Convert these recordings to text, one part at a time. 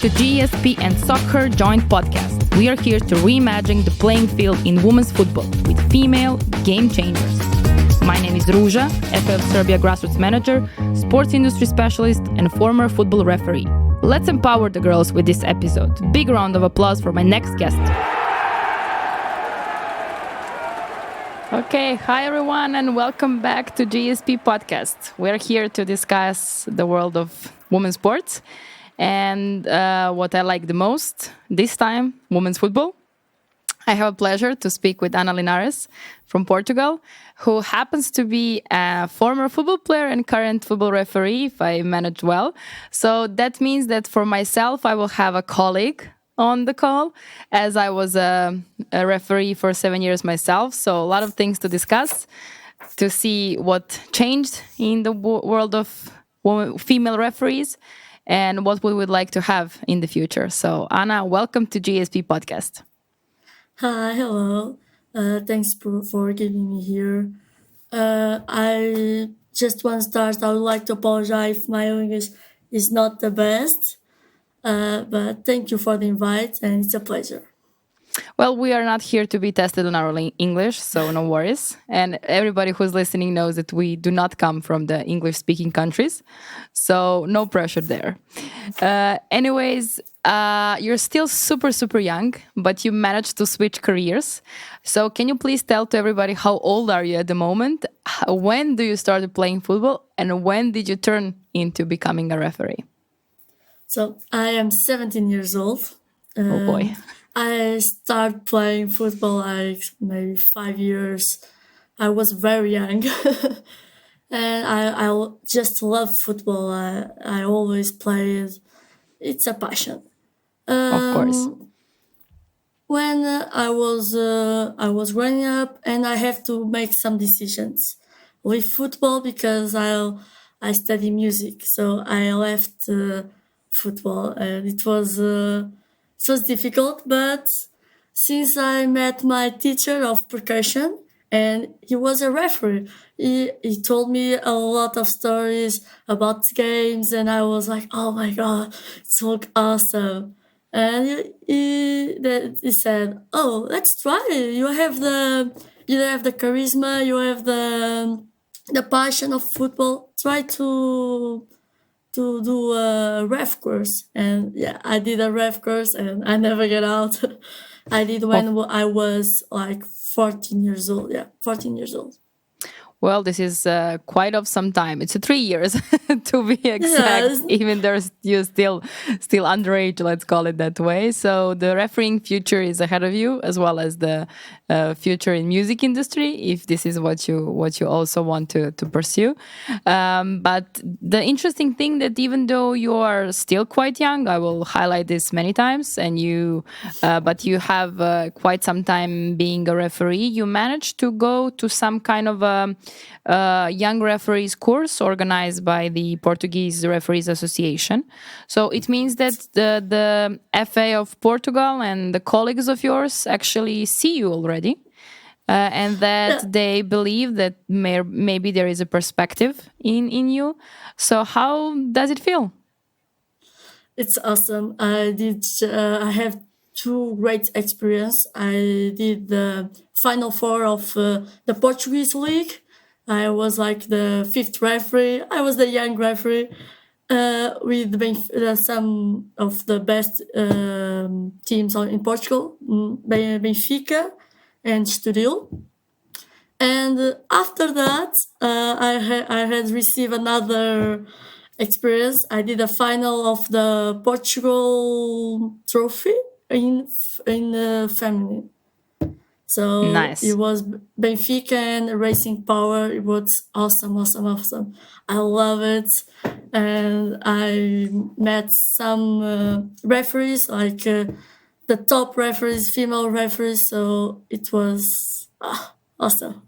to GESP and SoccHER joint podcast. We are here to reimagine the playing field in women's football with female game changers. My name is Ruza, F.A Serbia grassroots manager, sports industry specialist, and former football referee. Let's empower the girls with this episode. Big round of applause for my next guest. Okay, hi everyone, and welcome back to GSP podcast. We're here to discuss the world of women's sports and what I like the most this time, women's football. I have a pleasure to speak with Ana Linares from Portugal, who happens to be a former football player and current football referee, if I manage well. So that means that for myself, I will have a colleague on the call, as I was a referee for 7 years myself. So a lot of things to discuss, to see what changed in the world of female referees and what we would like to have in the future. So Ana, welcome to GSP podcast. Hi, hello. Thanks for giving me here. I just want to start. I would like to apologize if my English is not the best. But thank you for the invite, and it's a pleasure. Well, we are not here to be tested on our English, so no worries. And everybody who's listening knows that we do not come from the English-speaking countries, so no pressure there. Anyways, you're still super young, but you managed to switch careers. So can you please tell to everybody how old are you at the moment? When do you start playing football? And when did you turn into becoming a referee? So I am 17 years old. Oh boy. I started playing football like maybe 5 years. I was very young. And I just love football. I always play it. It's a passion. Of course. When I was growing up, and I have to make some decisions with football because I study music. So I left football, and it was difficult. But since I met my teacher of percussion, and he was a referee, he told me a lot of stories about games, and I was like, oh my god, it's so awesome. And he said, oh, let's try it. You have the charisma, you have the passion of football. Try to do a ref course. And yeah, I did a ref course and I never get out. I did when I was like 14 years old. Yeah, 14 years old. Well, this is quite of some time. It's 3 years to be exact. Yes. Even there's you still underage, let's call it that way. So the refereeing future is ahead of you, as well as the future in music industry, if this is what you also want to pursue. But the interesting thing that even though you are still quite young, I will highlight this many times, and but you have quite some time being a referee. You managed to go to some kind of young referees course organized by the Portuguese Referees Association. So it means that the F.A of Portugal and the colleagues of yours actually see you already, and that they believe that maybe there is a perspective in you. So how does it feel? It's awesome. I have two great experience. I did the Final Four of the Portuguese League. I was like the fifth referee. I was the young referee with some of the best teams in Portugal, Benfica and Estoril. And after that, I had received another experience. I did a final of the Portugal trophy in feminine. So nice. It was Benfica and Racing Power. It was awesome. I love it. And I met some referees, like the top referees, female referees. So it was awesome.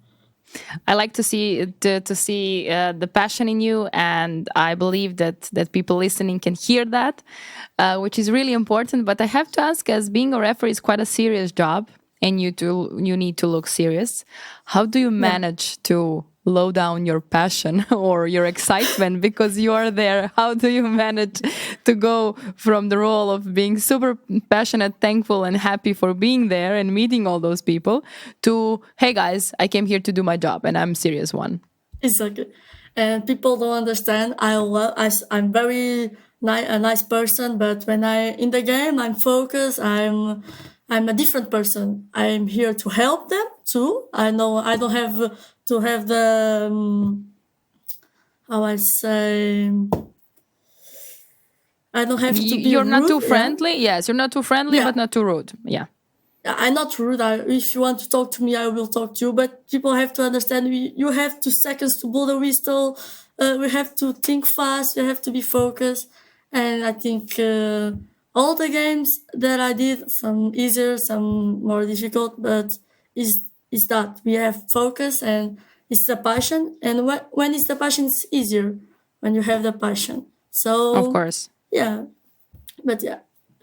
I like to see the passion in you, and I believe that people listening can hear that, which is really important. But I have to ask, as being a referee is quite a serious job, and you need to look serious. How do you manage to low down your passion or your excitement because you are there? How do you manage to go from the role of being super passionate, thankful, and happy for being there and meeting all those people to, hey guys, I came here to do my job and I'm serious one? Exactly. And people don't understand. I'm very a nice person, but when I in the game, I'm focused. I'm a different person. I'm here to help them too. I know I don't have to have the how I say. I don't have to be You're not rude. too friendly. Yeah? Yes, you're not too friendly, Yeah. but not too rude. Yeah. I'm not rude. If you want to talk to me, I will talk to you. But people have to understand. You have 2 seconds to blow the whistle. We have to think fast. You have to be focused. And I think all the games that I did, some easier, some more difficult, but is that we have focus and it's the passion. And when it's the passion, it's easier when you have the passion. So Of course. yeah, but yeah,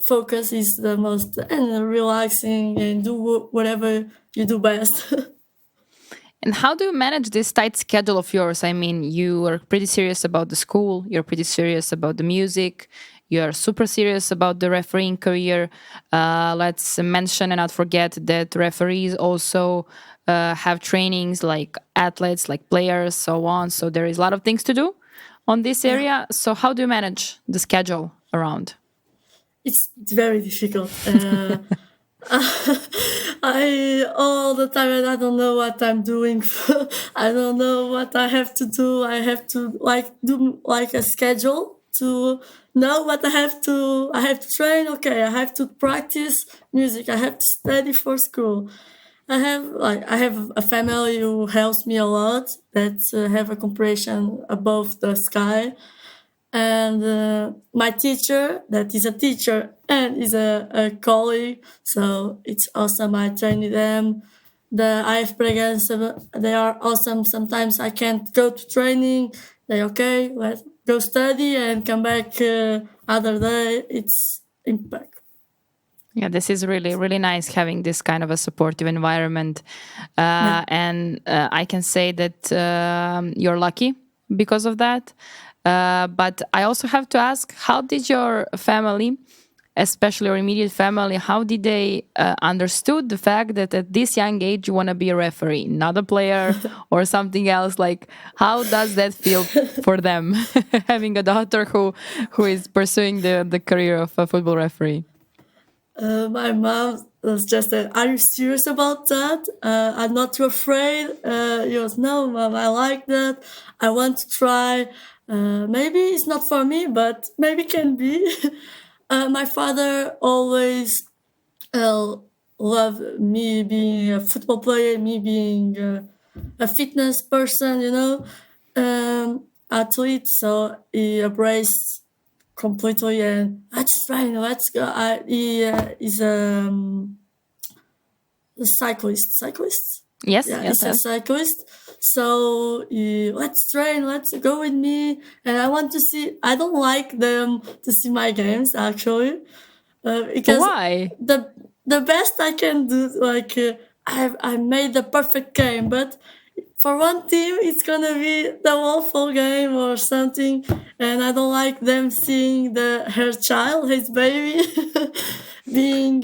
focus is the most and relaxing and do whatever you do best. And how do you manage this tight schedule of yours? I mean, you are pretty serious about the school, you're pretty serious about the music, you're super serious about the refereeing career. Let's mention and not forget that referees also have trainings like athletes, like players, so on. So there is a lot of things to do on this area. So how do you manage the schedule around? It's very difficult. I all the time and I don't know what I'm doing. I don't know what I have to do. I have to do like a schedule to know what I have to. I have to train. Okay, I have to practice music. I have to study for school. I have a family who helps me a lot. That have a compression above the sky, and my teacher that is a teacher and is a colleague, so it's awesome. I train them. The IF programs, they are awesome. Sometimes I can't go to training. They okay, let's go study and come back other day. It's impact. Yeah, this is really, really nice having this kind of a supportive environment. And I can say that you're lucky because of that. But I also have to ask, how did your family, especially your immediate family, how did they understood the fact that at this young age you want to be a referee, not a player or something else? Like, how does that feel for them, having a daughter who is pursuing the career of a football referee? My mom was just said, "Are you serious about that? I'm not too afraid." He was, "No, mom, I like that. I want to try. Maybe it's not for me, but maybe can be." My father always loved me being a football player, me being a fitness person, athlete. So he embraced completely and let's try, let's go. He is a cyclist. Yes, Yeah, yes, he's a yes. cyclist. So let's train, let's go with me. And I want to see. I don't like them to see my games actually, because Why? the best I can do, like I made the perfect game, but for one team it's gonna be the awful game or something, and I don't like them seeing her child, his baby, being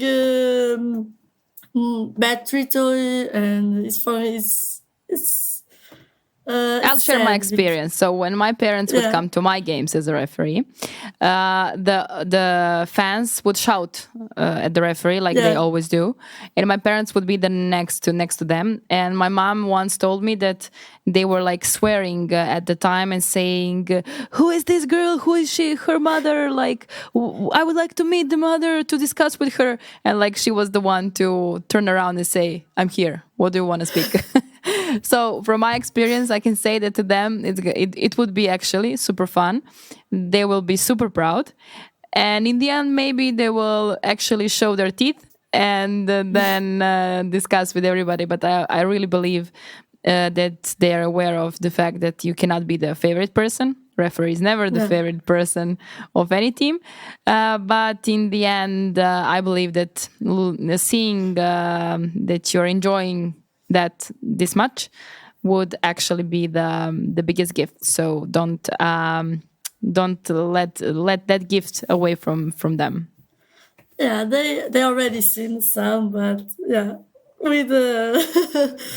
bad treated, and it's for me I'll it's share my sad. experience. So when my parents would Yeah, come to my games as a referee, the fans would shout at the referee like they yeah, always do, and my parents would be the next to them. And my mom once told me that they were like swearing at the time and saying, "Who is this girl? Who is she? Her mother? Like, I would like to meet the mother to discuss with her." And like she was the one to turn around and say, "I'm here. What do you want to speak?" So from my experience, I can say that to them, it would be actually super fun. They will be super proud. And in the end, maybe they will actually show their teeth and then discuss with everybody. But I really believe that they are aware of the fact that you cannot be the favorite person. Referee is never the yeah. favorite person of any team. But in the end, I believe that seeing that you're enjoying that this much would actually be the biggest gift. So don't let that gift away from them. Yeah, they already seen some, but yeah, with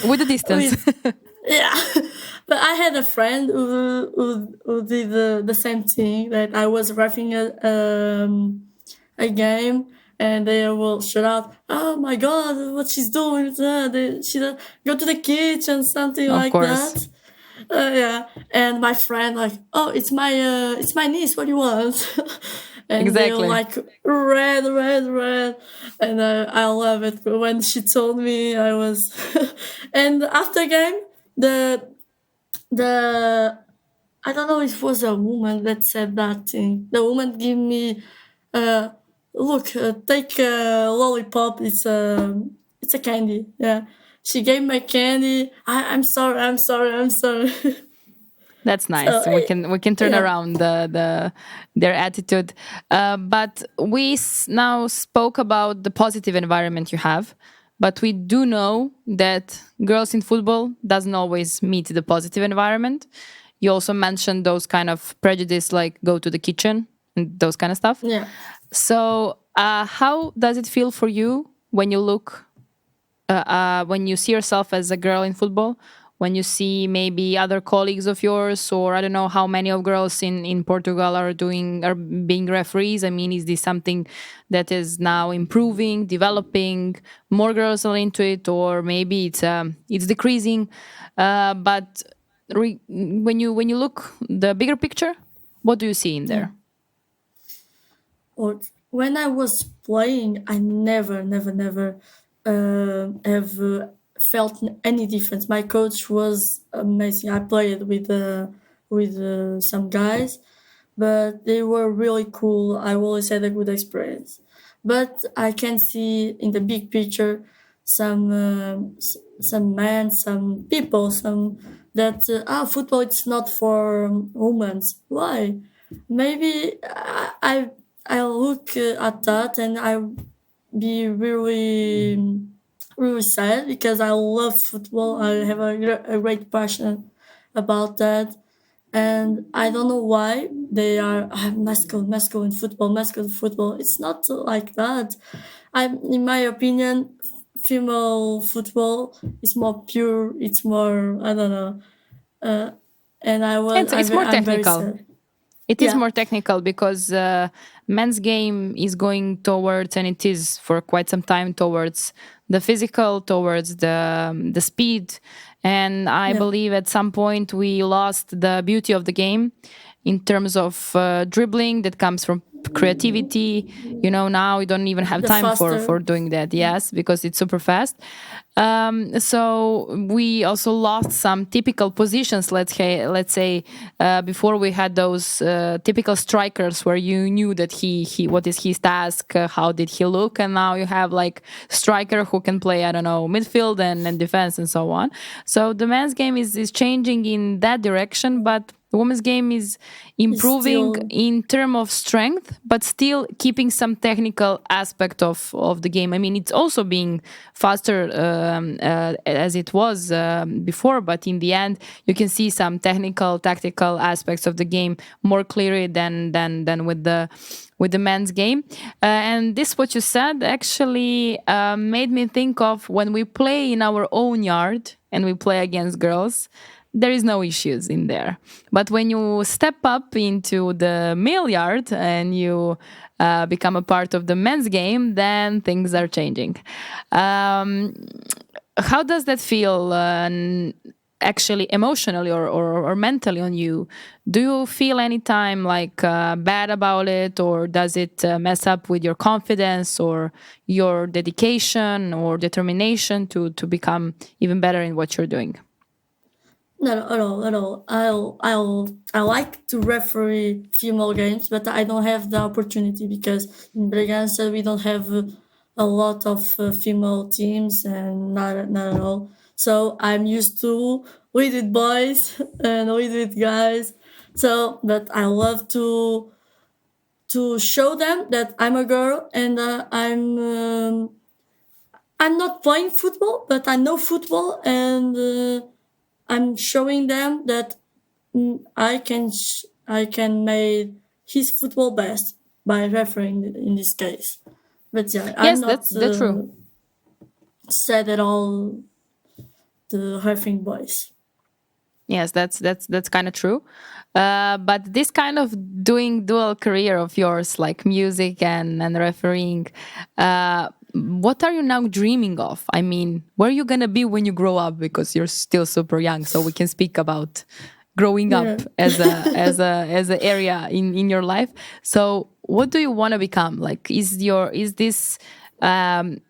With the distance. with yeah. But I had a friend who did the same thing, that I was roughing a game, and they will shout out, "Oh my god, what she's doing! She go to the kitchen," something Of like course. that. Yeah, and my friend like, "Oh, it's my niece. What do you want?" And they were Exactly. like, "Red, red, red," and I love it. But when she told me, I was, and after game, the the I don't know if it was a woman that said that thing. The woman gave me, uh, look, take a lollipop. It's a candy. Yeah, she gave me candy. I'm sorry. I'm sorry. I'm sorry. That's So nice. We can turn yeah, around their attitude. But now spoke about the positive environment you have, but we do know that girls in football doesn't always meet the positive environment. You also mentioned those kind of prejudice, like go to the kitchen and those kind of stuff. yeah. So, how does it feel for you when you look when you see yourself as a girl in football, when you see maybe other colleagues of yours, or I don't know how many of girls in Portugal are being referees. I mean, is this something that is now improving, developing, more girls are into it, or maybe it's decreasing? But when you look the bigger picture, what do you see in Yeah. there? Or when I was playing, I never have felt any difference. My coach was amazing. I played with some guys, but they were really cool. I always had a good experience. But I can see in the big picture some men, some people, some that football it's not for women. Why? Maybe I look at that and I be really sad because I love football. I have a great passion about that, and I don't know why they are masculine football, masculine football. It's not like that. In my opinion, female football is more pure. It's more, I don't know, uh, and It's more I'm very technical. sad. It is Yeah, more technical because men's game is going towards, and it is for quite some time towards the physical, towards the speed, and I yeah, believe at some point we lost the beauty of the game in terms of dribbling that comes from creativity. Now we don't even have the time for faster. doing that. Yes, because it's super fast. So we also lost some typical positions. Let's say before we had those typical strikers where you knew that he what is his task, how did he look, and now you have like striker who can play, I don't know, midfield and defense and so on. So the men's game is changing in that direction, but the women's game is Is improving still in terms of strength, but still keeping some technical aspect of the game. I mean, it's also being faster as it was before, but in the end, you can see some technical, tactical aspects of the game more clearly than with the men's game. And this, what you said, actually made me think of when we play in our own yard and we play against girls, there is no issues in there. But when you step up into the male yard and you become a part of the men's game, then things are changing. How does that feel actually emotionally or mentally on you? Do you feel any time like bad about it, or does it mess up with your confidence or your dedication or determination to become even better in what you're doing? not at all, at all. I like to referee female games, but I don't have the opportunity because in Bragança we don't have a lot of female teams, and not at all. So I'm used to lead with boys and lead with guys. So, but I love to show them that I'm a girl and I'm not playing football, but I know football, and I'm showing them that I can make his football best by referring in this case. But yeah, I'm Yes, not that's true. sad at all the referring boys. Yes, that's kind of true. But this kind of doing dual career of yours, like music and refereeing, what are you now dreaming of? I mean, where are you gonna be when you grow up? Because you're still super young, so we can speak about growing Yeah. up as a area in your life. So, what do you want to become? Like, is this um,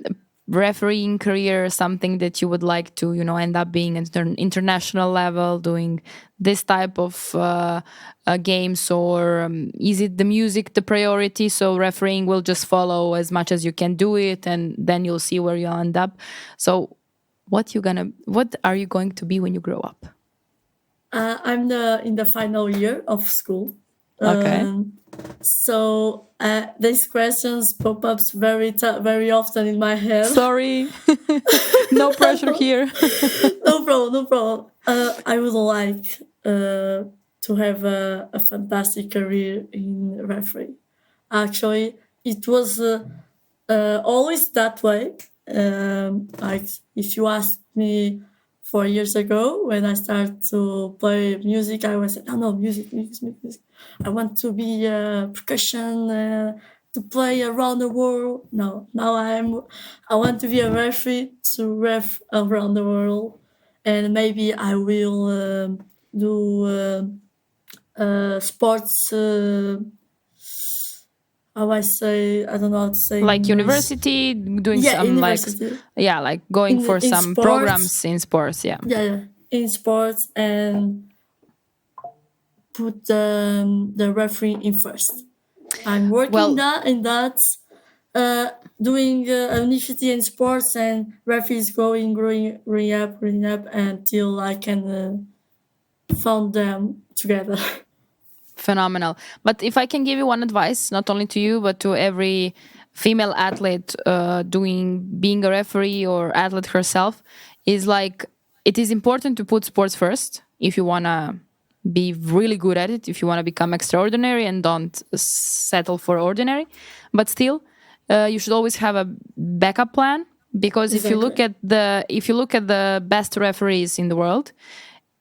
refereeing career something that you would like to end up being at an international level doing this type of games, or is it the music the priority, so refereeing will just follow as much as you can do it and then you'll see where you end up? So what are you going to be when you grow up? I'm in the final year of school. Okay. So these questions pop up very often in my head. Sorry. No pressure here. No problem, no problem. I would like to have a fantastic career in referee. Actually, it was always that way. Like if you asked me 4 years ago when I started to play music, I was like, oh no, music. I want to be a percussion, to play around the world. No, now I want to be a referee to ref around the world, and maybe I will do sports. How I say, I don't know how to say in Like English. university, doing Yeah, some like, university yeah, like going for in some sports. programs in sports. Yeah. Yeah, in sports, and put the referee in first. I'm working Well, that in that, doing initiative in sports, and referees growing up until I can found them together. phenomenal. But if I can give you one advice, not only to you but to every female athlete being a referee or athlete herself, is like, it is important to put sports first if you want to be really good at it, if you want to become extraordinary, and don't settle for ordinary. But still, you should always have a backup plan, because Exactly. if you look at the best referees in the world,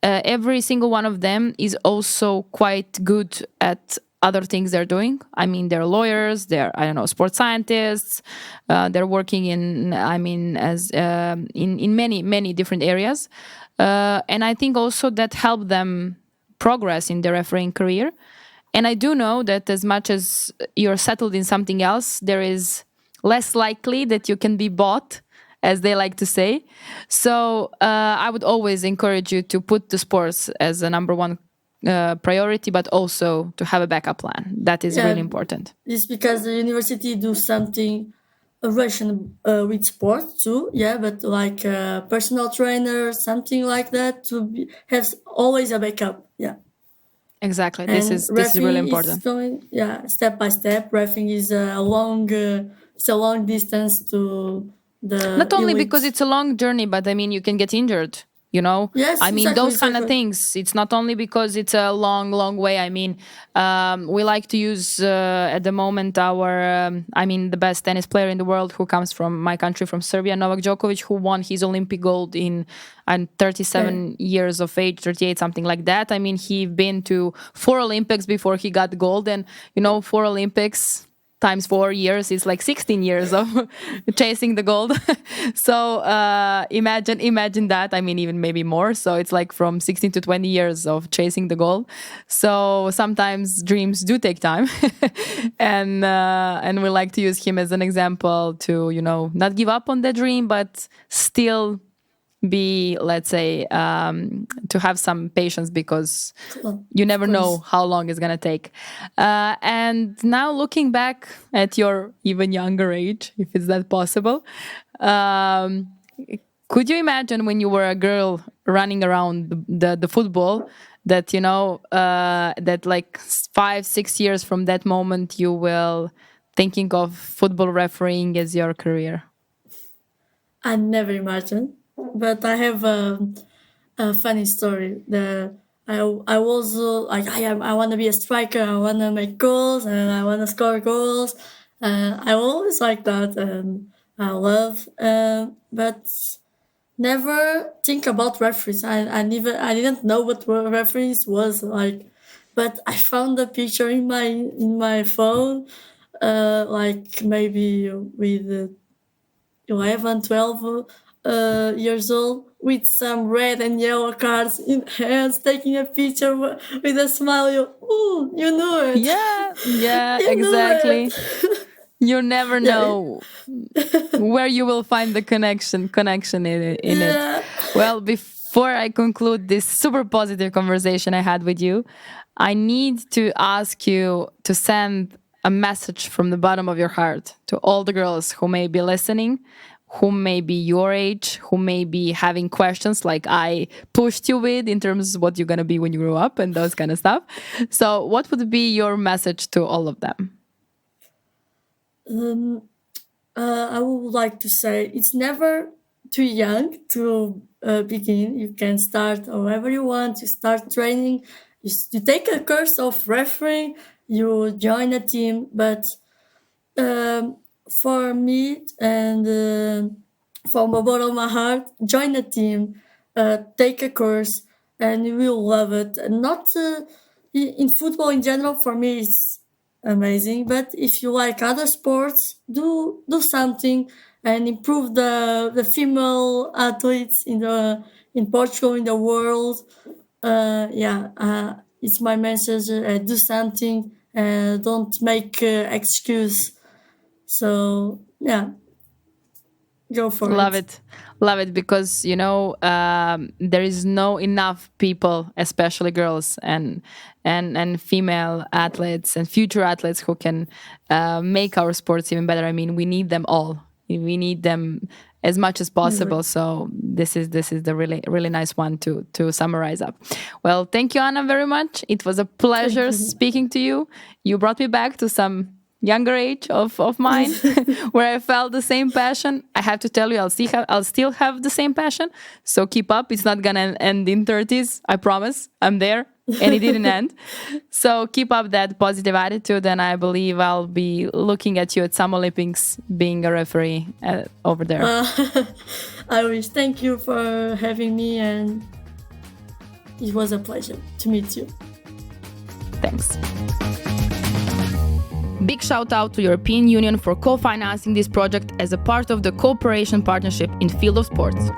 every single one of them is also quite good at other things they're doing. I mean, they're lawyers, they're, I don't know, sports scientists, they're working in, I mean, as in many different areas, and I think also that helped them progress in their refereeing career. And I do know that as much as you're settled in something else, there is less likely that you can be bought, as they like to say. So I would always encourage you to put the sports as a number one priority, but also to have a backup plan. That is Yeah, really important. it's because the university do something Russian with sport too. Yeah, but like personal trainer, something like that, to have always a backup. Yeah. Exactly. And This is really roughing is important. going, yeah, step by step. Roughing is it's a long distance to the Not only elite. because it's a long journey, but I mean, you can get injured. Yes, I mean, exactly, those kind of exactly. things. It's not only because it's a long way. I mean, we like to use at the moment I mean, the best tennis player in the world, who comes from my country, from Serbia, Novak Djokovic, who won his Olympic gold in Yeah, 37 years of age, 38, something like that. I mean, he been to 4 Olympics before he got gold, and 4 Olympics times 4 years is like 16 years of chasing the gold. So imagine that. I mean, even maybe more. So it's like from 16 to 20 years of chasing the goal. So sometimes dreams do take time. And we like to use him as an example to not give up on the dream, but still be, let's say, to have some patience, because cool. you Of never know course. how long it's going to take. And now looking back at your even younger age, if it's that possible, um, could you imagine when you were a girl running around the football, that that like 5-6 years from that moment you will thinking of football refereeing as your career? I never imagined, but I have a funny story. I was like I want to be a striker. I want to make goals and I want to score goals. I always like that, and I love. But never think about referees. I didn't know what referees was like, but I found a picture in my phone, like maybe with 11, 12 years old, with some red and yellow cards in hands, taking a picture with a smile. You knew it. Yeah, You knew exactly. it. You never know where you will find the connection in it. Well, before I conclude this super positive conversation I had with you, I need to ask you to send a message from the bottom of your heart to all the girls who may be listening, who may be your age, who may be having questions like I pushed you with in terms of what you're going to be when you grow up and those kind of stuff. So what would be your message to all of them? I would like to say it's never too young to begin. You can start however you want. You start training. You take a course of refereeing. You join a team. But um, for me and from the bottom of my heart, join a team. Take a course, and you will love it. And not in football in general. For me, it's amazing. But if you like other sports, do something and improve the female athletes in Portugal, in the world. It's my message. Do something. Don't make excuse. So yeah, go for it. Love it, because there is no enough people, especially girls and female athletes and future athletes, who can make our sports even better. I mean, we need them all. We need them as much as possible. So this is the really nice one to summarize up. Well, thank you, Ana, very much. It was a pleasure speaking to you. You brought me back to some younger age of mine where I felt the same passion. I have to tell you, I'll still have the same passion. So keep up. It's not gonna end in 30s. I promise. I'm there. And it didn't end. So keep up that positive attitude, and I believe I'll be looking at you at some Olympics being a referee over there. I wish. Thank you for having me, and it was a pleasure to meet you. Thanks. Big shout out to European Union for co-financing this project as a part of the cooperation partnership in field of sports.